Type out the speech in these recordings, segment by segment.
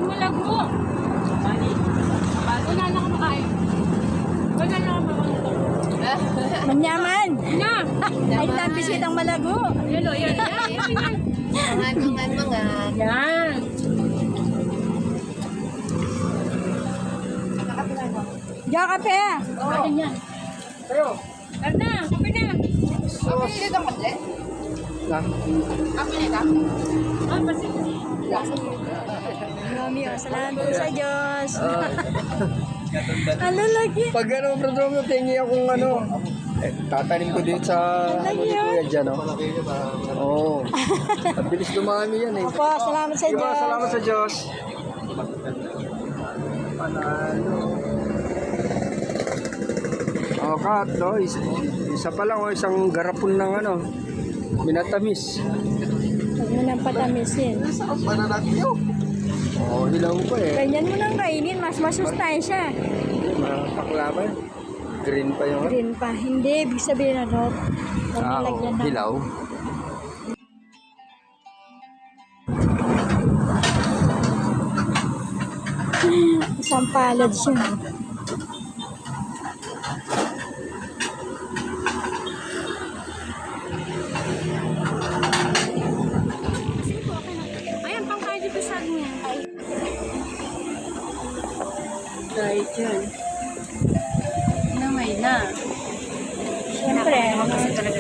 Yung malago. Wala na kumakain. Wala na kumakain. Manyaman. Na! Ay, ang bisitang malago. Yan o, yan. Mangan. Yan. Diyan kape. Ano yan? Pero, Karna, kape na. kapili ka pa din? Kapili ka? Ah, pasig. Mami, salamat po sa Diyos. Ano lagi? Pag ano, bro, tingi akong ano, tatanim ko din sa kuya dyan, no? Oo. Ang bilis dumami yan, eh. Opo, salamat sa Diba, Diyos. salamat sa Diyos. Oh, kat, no? Isa pa lang, oh, isang garapon ng ano, minatamis. Huwag mo nang patamisin. Oh, hilaw pa eh. Ganyan mo nang kainin, mas masustansya. Mapakla pa yun. Green pa yung Green pa. Hindi, ibig sabihin ano, huwag mo lagyan ng... hilaw. Isang palad siya. Ayan, pang kain dito sa akin yan. Dahil dyan. Namay na. Siyempre. Kasi talaga.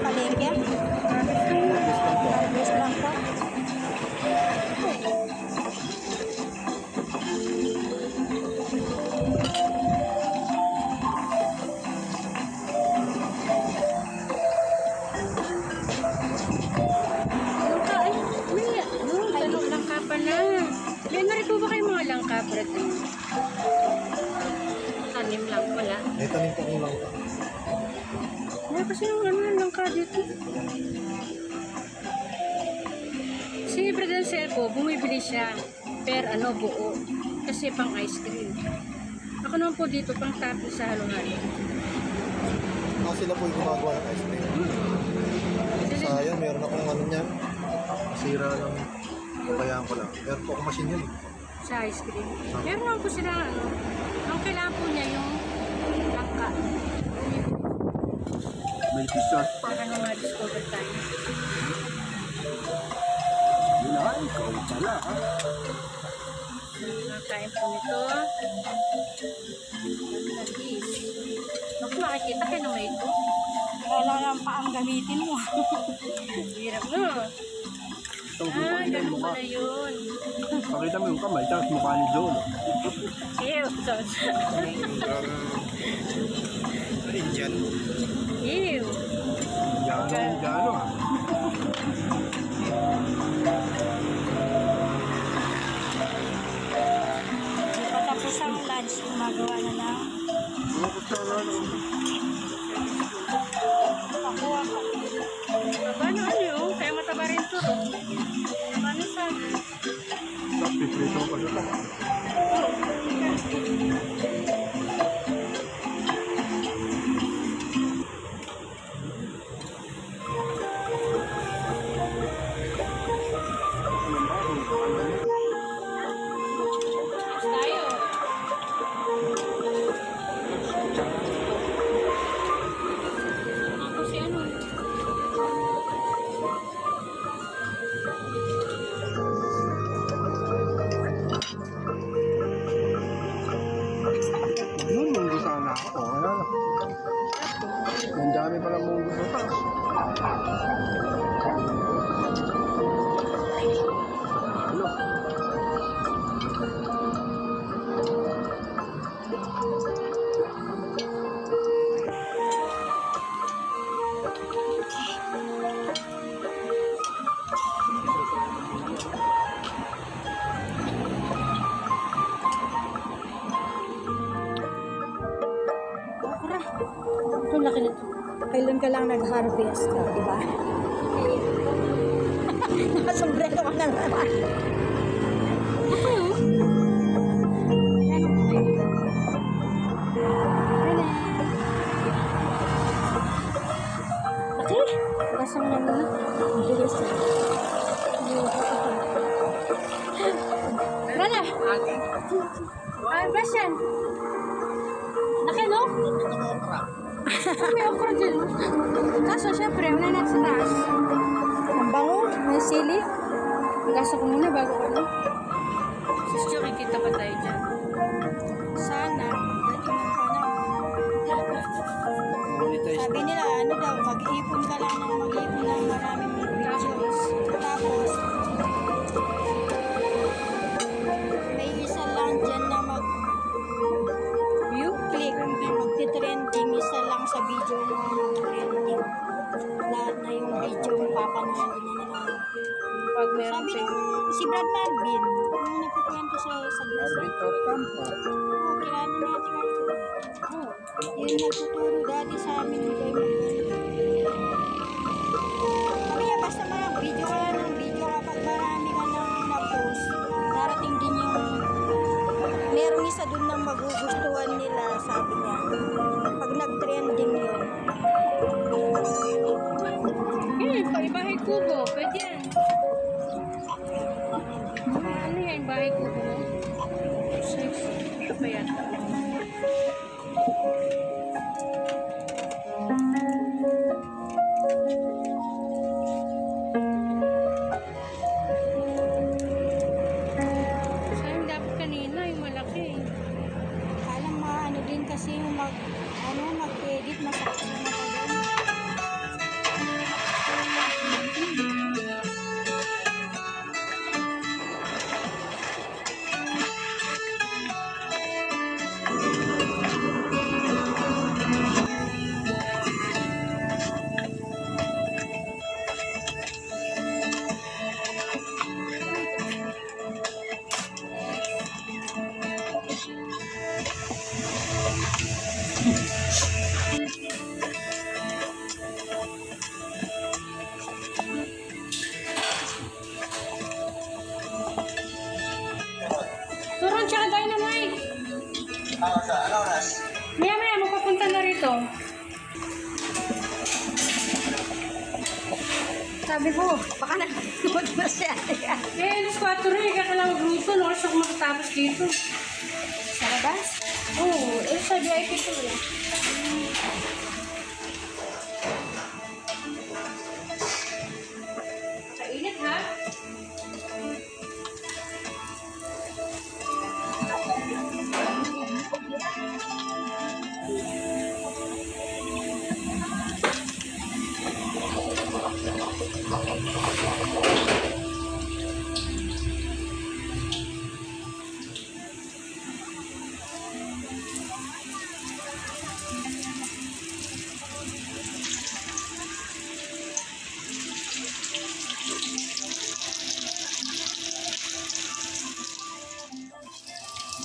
Palengke. Harvest lang po. Langka, ay, may, langka pa na. May narin po ba kayo mga langka para tayo? Tanim lang pala. May tanim pa kong lang. Wala kasi yung ano, langka dito. Si Brother Selpo, bumibili siya per ano, buo. Kasi pang ice cream. Ako naman po dito, pang tapos sa halo-halo. Sila po yung gumagawa ng ice cream. Sayang, meron akong ano niyan. Masira lang. Kayaan ko lang. Meron po akong machine yun. Sa ice cream. Meron naman po sila, ano, ang kailangan po niya yung langka. May t-shirt pa. Para na ma-discover tayo. Yun na, ikaw pala, ha? Nakain po nito. Nagis. Naku, makikita kayo naman ito. Wala lang pa ang gamitin mo. Hirap no. Ganun pala yun. Pakita mo yung kamay, tapos mukha ni Joel. Ew. Indian. Ew. Gano, ha? Hindi pa tapos ang lunch, gumagawa na lang. Mga kutsara lang. Pakuha ka. Paano ano yun? Kaya mataba rin to. Paano sabi? Tapos piprito ko pa doon. Tayo. Ako si ano? Munggo sana ako. Wala na. Ang dami pala munggo sa taas. Ano? sobra. Ito laki nito. Kailan ka lang nag-harvest, di ba? Nakasombrero ka na naman. Laki. Lasang na muna. Bilis. Rana! Ay, Basyan! Laki, no? May okra dyan. Kaso, syempre, wala na sa taas. Ang bango, may sili. Gasa ko muna bago ko, no? Sis Jo, kikita pa tayo dyan. Sana, sabi nila, ano daw, mag-ipon ka lang ng mag-ipon ng maraming videos. Tapos, may isa lang dyan na mag-click, magti-trending, isa lang sa video mo trending. Lahat na yung video mo papanoodin nila. Pag meron Sabi sa nung si Brad Marvin, yung nagkukwento sa glasses. Oo, kilala natin ako. Oo, yun nagtuturo dati sa amin ni Kuya Magdalena. Sabi niya, basta mga video ka lang ng video kapag marami ka nang na-post, darating din yung merong isa dun na magugustuhan nila, sabi niya. Pag nag-trending yun. bahay kubo. Pwede yan. Ano yan, bahay kubo? 6. Ito pa yata. Sayang dapat kanina, yung malaki. Alam mo, ano din kasi yung mag-edit, masakit na matagal. Turon tsaka dynamite. Ano oras? Maya, mapapunta na rito. Sabi ko, baka nanood na siya. Eh, alas 4 rin. Kakalang magluto. No? Kasi ako makatapos dito. Sa labas? Oo. Eh, sa VIP ko eh. Kainit ha?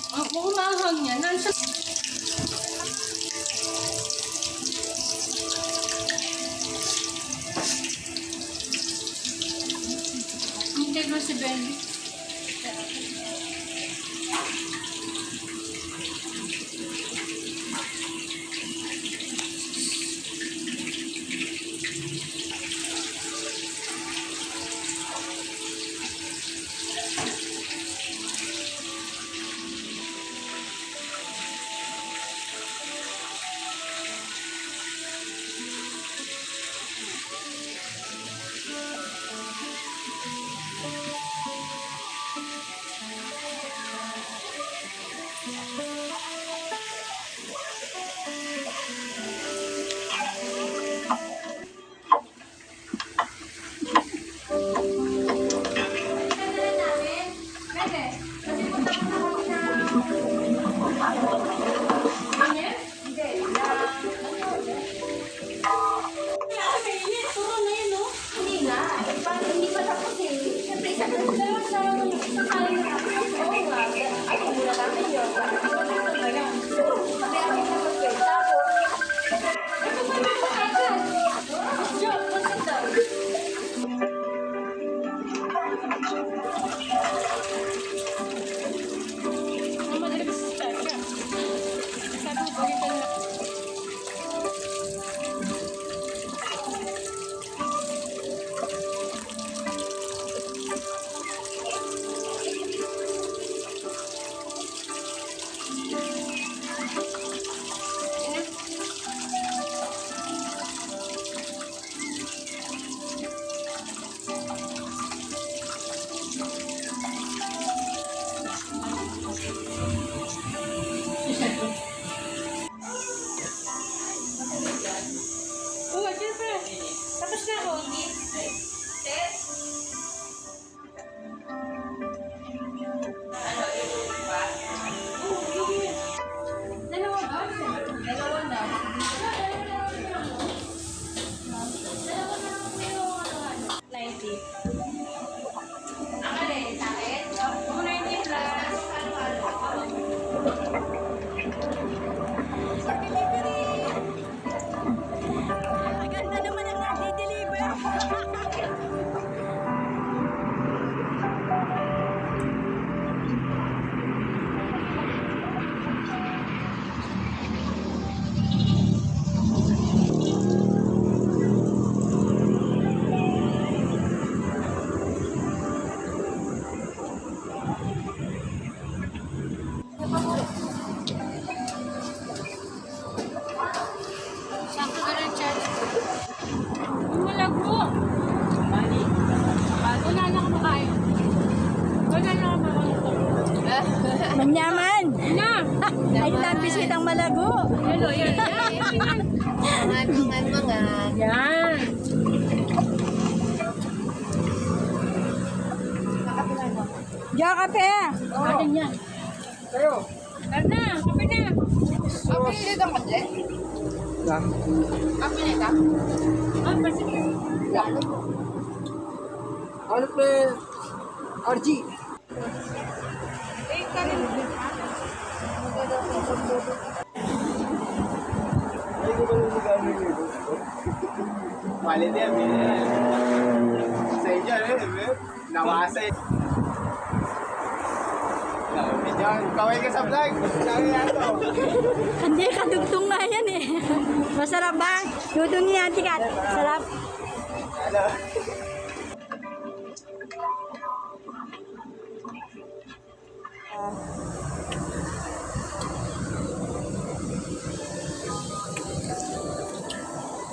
Ang umahang niya, nasa... Hintay ko si Ben. siyempre. Tapos na ako. Dalawa ba? Dalawa na. Maganda naman ang nag-deliver. Sakto ka ng charge ko. Yung malagro. Wala na ka makain. Wala na ka makain. Manyaman. Na! Ay, nabisit ang malago. Hello, yan. Yan. Diyan kape. Atin yan. Kayo. Karna, kape na. Apelido ka dyan? Lang. Apelido? Ah, pasig. Ano pa? RG. Eh, kanin. Ay, ko ba yung magano yun? Mali din, sa inyo, nawasa eh. Yan, kaway ka sa vlog. Sabi yan to. Hindi, kadugtong nga yan eh. Masarap ba? Dudong niya, tikat. Sarap. Ano?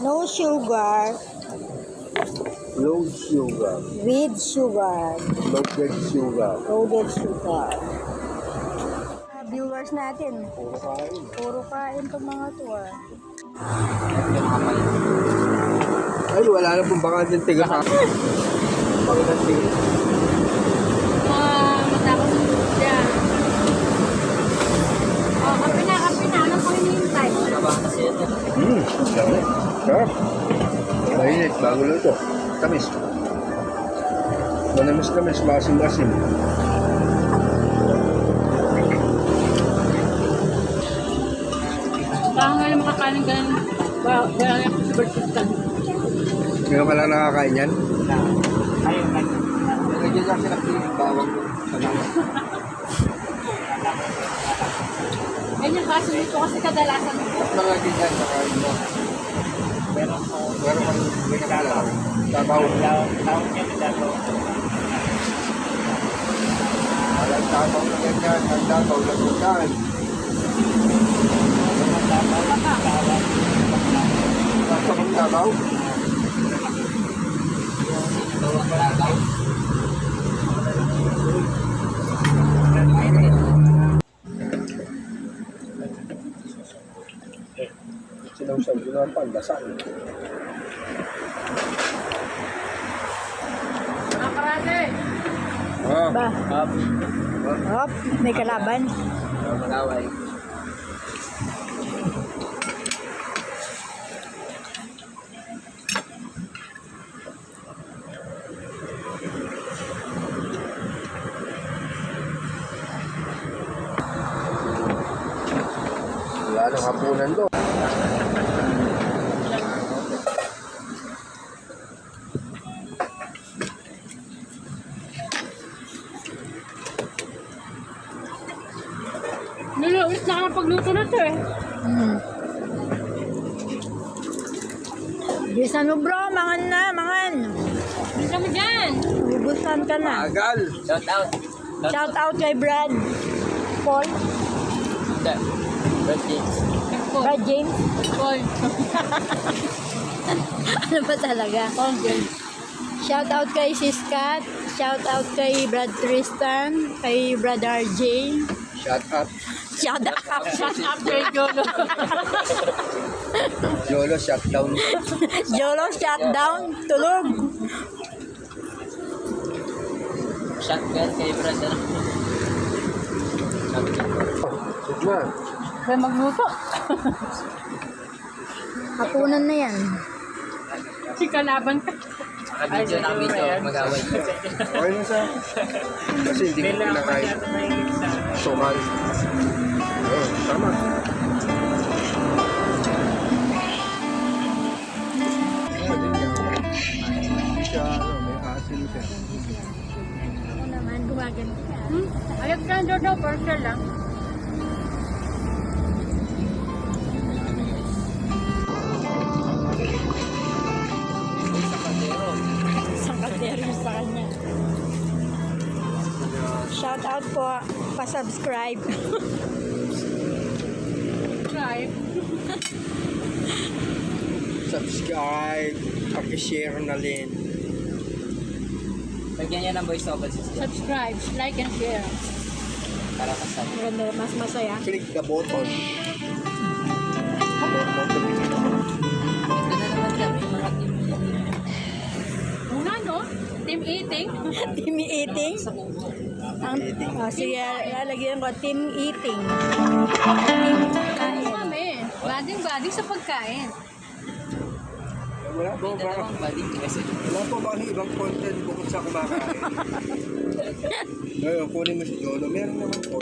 No sugar, Low sugar. with sugar, Loaded sugar. loaded sugar. Viewers natin, Puro kain. puro kain itong mga to ah. Ay, wala na pong bakanteng tiga sa akin. Bakanteng tiga. Matakot siya. Oh, kape na. Ano po hinihintay? Dami. Sarap. Mainit, bago luto. Tamis. Manamis-namis, masim-masim. Baka nga lang makakain ganun. Wala nga ako sa birthday. Ngayon ka lang nakakain yan? Ayun, Nagigyan lang sila ng bawang sa mga. Ganyan kaso nito kasi kadalasan ko. Mga ganyan, nakain mo. Meron kang binagala. Tabaw. tawag niya na dato. Walang tabaw na ganyan. Ang tabaw na bukan. Basta kong tabaw. Sinawsaw ko na ang pandasal. Mga karate. Ah, Ba? Hop, may kalaban. malaway. Wala nang hapunan doon. Ulit na ka ng pagluto na to eh. Bisan mo bro, mangan na, mangan. Bisa mo dyan. Ubusan ka na. Agal! Shout out. Shout out kay Brad. Paul. Brad James. Brad James. Paul. Ano ba talaga? Paul James. Shout out kay Sis Kat. Shout out kay Brad Tristan. Kay Brad RJ. Shut up! Shout out. Shut up, Jay Golo. Yolo, shutdown. Jolo, shutdown, tulog. Shotgun kay brother. Sigma. Kaya magluto. Hapunan na yan. Si kalaban ka. Nakabidyo, mag-away. Okay na sa... Kasi hindi ko pinakain. Sukal. Oo, tama. Din niya. Siya, may asin siya. Ako naman, gumaganit ka. Ayag ka doon daw, partial lang. Isang kaldero yung sa kanya. Shout out po, pa-subscribe. Try. Subscribe. Pag-share na din. Lagyan niya ng voice over siya. Subscribe, like and share. Para kasama. Maganda, mas masaya. Click the button. Ito na naman kami, mga team. Una, no? Team eating. Team eating. Ang, sige, lalagyan ko, team eating. Team kain. Kami. Bading-bading sa pagkain. Wala po Ito ba? naman bali kasi. Wala po ba ibang content bukod sa kumakain? Ngayon, kunin mo si Jolo. Meron naman po.